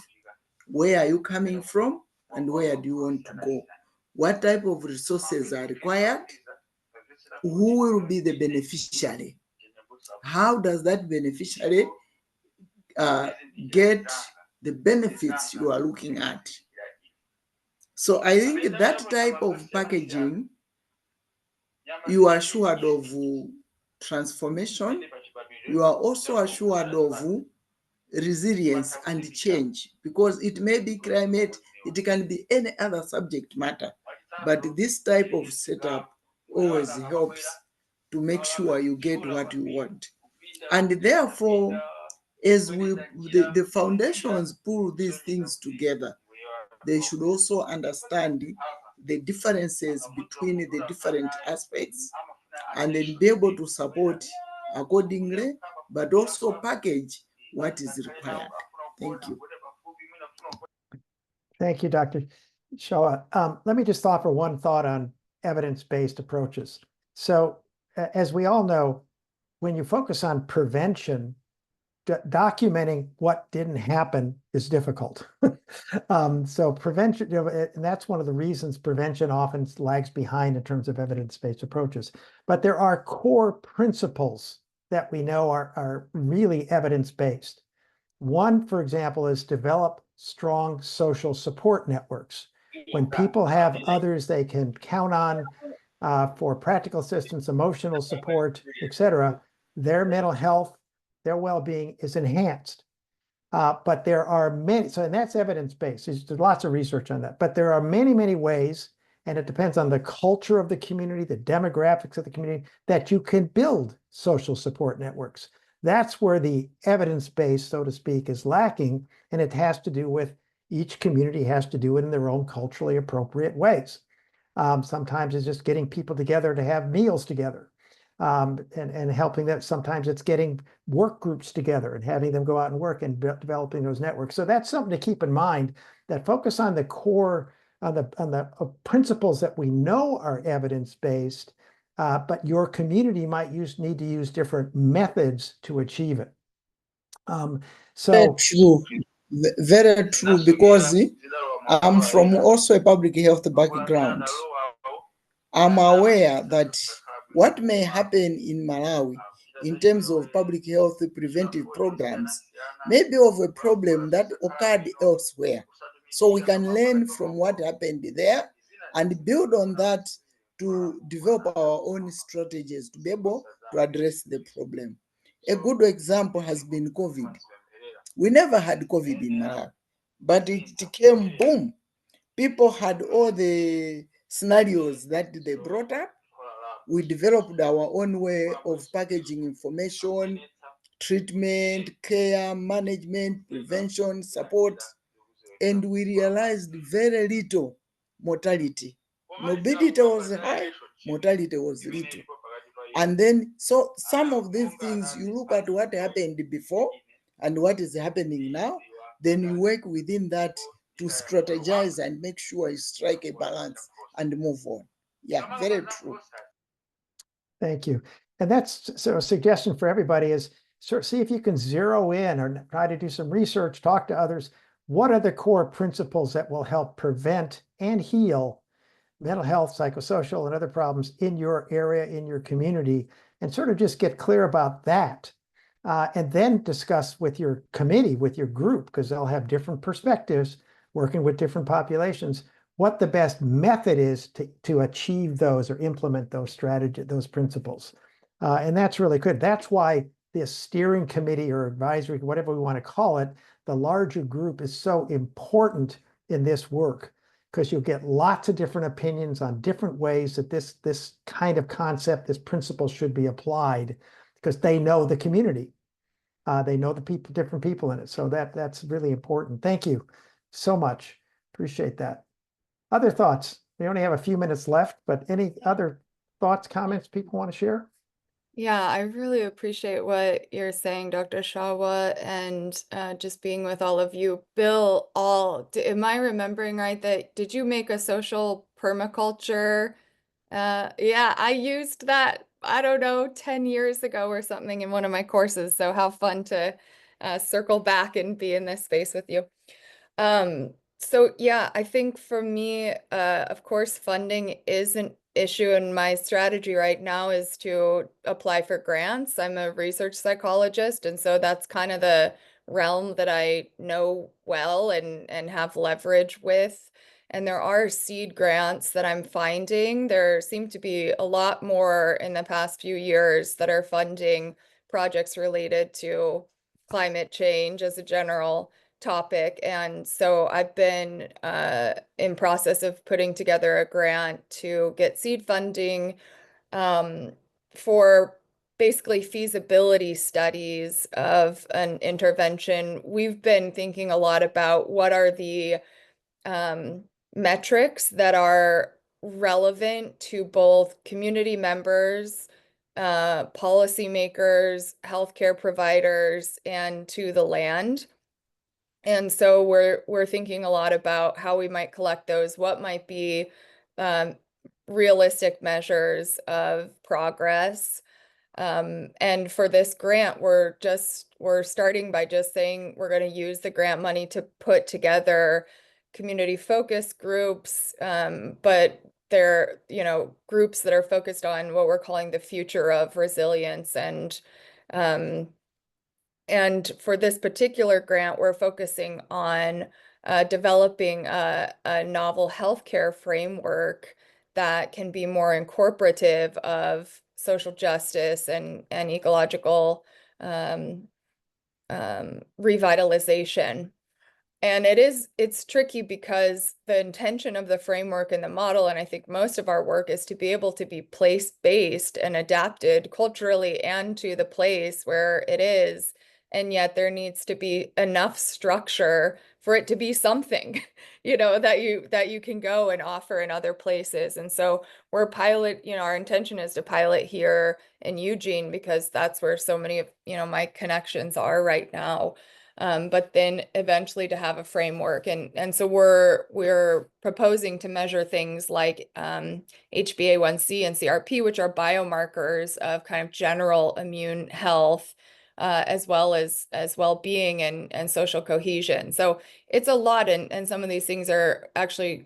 [SPEAKER 18] where are you coming from, and where do you want to go, what type of resources are required, who will be the beneficiary, how does that beneficiary get the benefits you are looking at. So I think that type of packaging, you are assured of transformation, you are also assured of resilience and change, because it may be climate, it can be any other subject matter, but this type of setup always helps to make sure you get what you want. And therefore, as the foundations pull these things together, they should also understand the differences between the different aspects and then be able to support accordingly, but also package what is required. Thank you.
[SPEAKER 16] Thank you, Dr. Shaw. Let me just offer one thought on evidence-based approaches. So as we all know, when you focus on prevention, documenting what didn't happen is difficult. So prevention, and that's one of the reasons prevention often lags behind in terms of evidence-based approaches. But there are core principles that we know are really evidence-based. One, for example, is develop strong social support networks. When people have others they can count on for practical assistance, emotional support, et cetera, their mental health, their well-being is enhanced. But there are many, so and that's evidence-based. There's lots of research on that, but there are many, many ways, and it depends on the culture of the community, the demographics of the community, that you can build social support networks. That's where the evidence base, so to speak, is lacking, and it has to do with each community has to do it in their own culturally appropriate ways. Sometimes it's just getting people together to have meals together, and helping them. Sometimes it's getting work groups together and having them go out and work and developing those networks. So that's something to keep in mind, that focus on the core, on the principles that we know are evidence-based, but your community might need to use different methods to achieve it.
[SPEAKER 18] Very true. Very true, because I'm from also a public health background. I'm aware that what may happen in Malawi in terms of public health preventive programs may be of a problem that occurred elsewhere. So we can learn from what happened there and build on that to develop our own strategies to be able to address the problem. A good example has been COVID. We never had COVID in Malawi, but it came boom. People had all the scenarios that they brought up. We developed our own way of packaging information, treatment, care, management, prevention, support, and we realized very little mortality. Morbidity was high, mortality was little. And then, so some of these things, you look at what happened before and what is happening now, then you work within that to strategize and make sure you strike a balance and move on. Yeah, very true.
[SPEAKER 16] Thank you. And that's so a suggestion for everybody is sort of see if you can zero in or try to do some research, talk to others. What are the core principles that will help prevent and heal mental health, psychosocial, and other problems in your area, in your community, and sort of just get clear about that. And then discuss with your committee, with your group, because they'll have different perspectives, working with different populations, what the best method is to achieve those or implement those strategies, those principles. And that's really good. That's why this steering committee or advisory, whatever we want to call it, the larger group is so important in this work, because you'll get lots of different opinions on different ways that this kind of concept, this principle should be applied, because they know the community. They know the people, different people in it. So that's really important. Thank you so much. Appreciate that. Other thoughts? We only have a few minutes left, but any other thoughts, comments people want to share?
[SPEAKER 8] Yeah, I really appreciate what you're saying, Dr. Shawa, and just being with all of you. Bill, am I remembering right that did you make a social permaculture? Yeah, I used that, I don't know, 10 years ago or something in one of my courses. So how fun to circle back and be in this space with you. So yeah, I think for me, of course, funding is an issue, and my strategy right now is to apply for grants. I'm a research psychologist, and so that's kind of the realm that I know well and have leverage with. And there are seed grants that I'm finding. There seem to be a lot more in the past few years that are funding projects related to climate change as a general topic. And so I've been in process of putting together a grant to get seed funding for basically feasibility studies of an intervention. We've been thinking a lot about what are the metrics that are relevant to both community members, policymakers, healthcare providers, and to the land. And so we're thinking a lot about how we might collect those, what might be realistic measures of progress. And for this grant, we're starting by just saying we're going to use the grant money to put together community focus groups, but they're, groups that are focused on what we're calling the future of resilience. And for this particular grant, we're focusing on developing a novel healthcare framework that can be more incorporative of social justice and ecological revitalization. And it's tricky because the intention of the framework and the model, and I think most of our work, is to be able to be place-based and adapted culturally and to the place where it is. And yet there needs to be enough structure for it to be something, that you can go and offer in other places. And so our intention is to pilot here in Eugene because that's where so many of, my connections are right now. But then eventually to have a framework. And so we're proposing to measure things like HbA1c and CRP, which are biomarkers of kind of general immune health, as well as well-being and social cohesion. So it's a lot, and some of these things are actually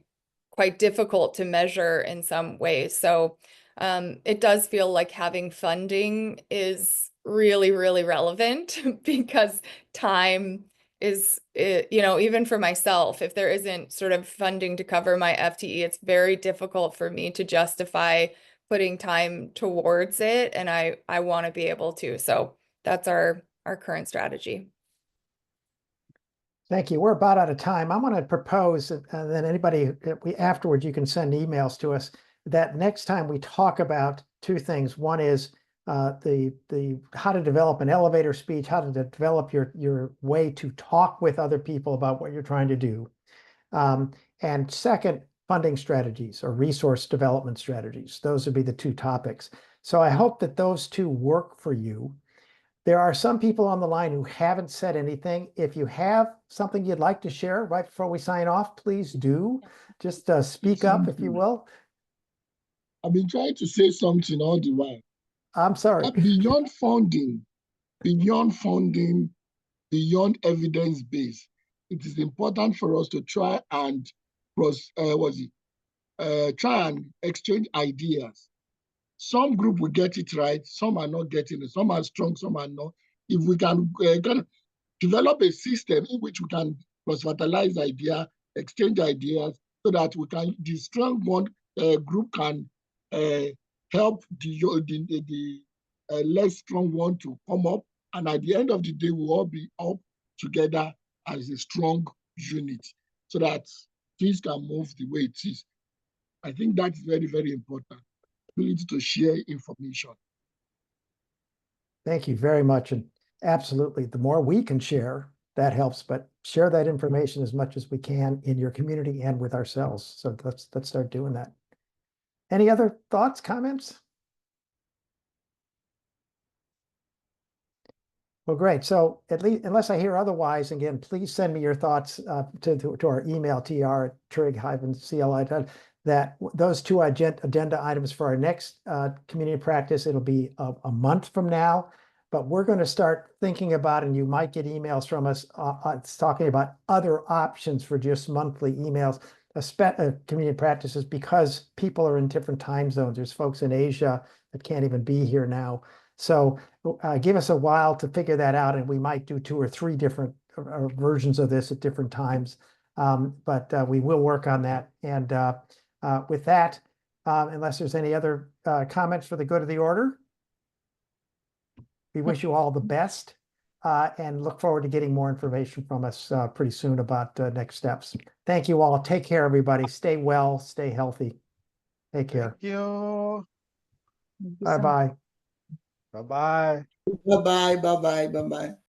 [SPEAKER 8] quite difficult to measure in some ways. So it does feel like having funding is really, really relevant because time is, even for myself, if there isn't sort of funding to cover my FTE, it's very difficult for me to justify putting time towards it. And I want to be able to. So that's our current strategy.
[SPEAKER 16] Thank you. We're about out of time. I'm going to propose, and then anybody, afterwards, you can send emails to us, that next time we talk about two things. One is the how to develop an elevator speech, how to develop your way to talk with other people about what you're trying to do. And second, funding strategies or resource development strategies. Those would be the two topics. So I hope that those two work for you. There are some people on the line who haven't said anything. If you have something you'd like to share right before we sign off, please do. Just speak up, if you will.
[SPEAKER 19] I've been trying to say something all the while.
[SPEAKER 16] I'm sorry.
[SPEAKER 19] Beyond funding, beyond evidence base, it is important for us to try and try and exchange ideas. Some group will get it right, some are not getting it. Some are strong, some are not. If we can kind of develop a system in which we can cross-fertilize ideas, exchange ideas, so that the strong one group can help the less strong one to come up, and at the end of the day, we'll all be up together as a strong unit, so that things can move the way it is. I think that's very, very important. Ability to share information.
[SPEAKER 16] Thank you very much. And absolutely, the more we can share, that helps, but share that information as much as we can in your community and with ourselves. So let's start doing that. Any other thoughts, comments? Well, great. So at least, unless I hear otherwise, again, please send me your thoughts to our email, tr-cli, that those two agenda items for our next community practice, it'll be a month from now, but we're going to start thinking about, and you might get emails from us talking about other options for just monthly emails, community practices, because people are in different time zones. There's folks in Asia that can't even be here now. So give us a while to figure that out, and we might do 2 or 3 different versions of this at different times. But we will work on that. And with that, unless there's any other comments for the good of the order, we wish you all the best and look forward to getting more information from us pretty soon about next steps. Thank you all. Take care, everybody. Stay well, stay healthy. Take care.
[SPEAKER 10] Thank you.
[SPEAKER 16] Bye-bye.
[SPEAKER 10] Bye-bye.
[SPEAKER 18] Bye-bye, bye-bye, bye-bye.